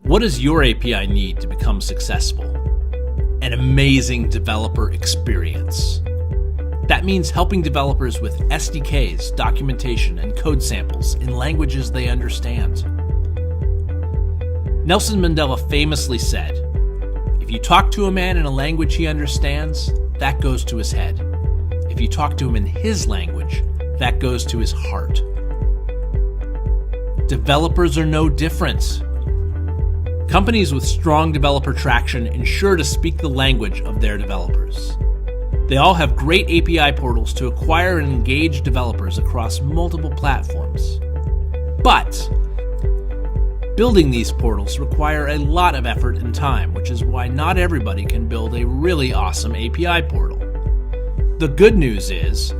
What does your API need to become successful? An amazing developer experience. That means helping developers with SDKs, documentation, and code samples in languages they understand. Nelson Mandela famously said, "If you talk to a man in a language he understands, that goes to his head. If you talk to him in his language, that goes to his heart." Developers are no different. Companies with strong developer traction ensure to speak the language of their developers. They all have great API portals to acquire and engage developers across multiple platforms. But building these portals require a lot of effort and time, which is why not everybody can build a really awesome API portal. The good news is,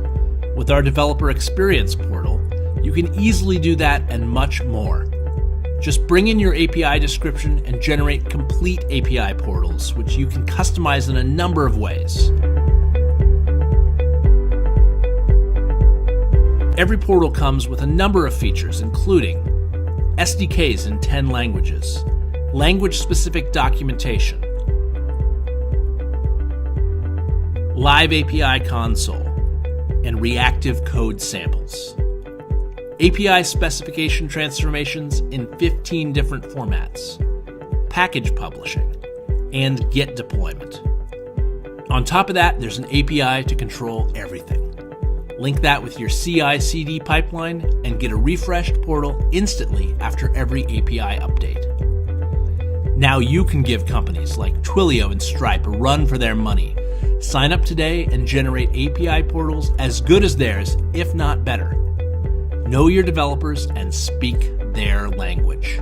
with our developer experience portal, you can easily do that and much more. Just bring in your API description and generate complete API portals, which you can customize in a number of ways. Every portal comes with a number of features, including SDKs in 10 languages, language-specific documentation, live API console, and reactive code samples. API specification transformations in 15 different formats, package publishing, and Git deployment. On top of that, there's an API to control everything. Link that with your CI/CD pipeline and get a refreshed portal instantly after every API update. Now you can give companies like Twilio and Stripe a run for their money. Sign up today and generate API portals as good as theirs, if not better. Know your developers and speak their language.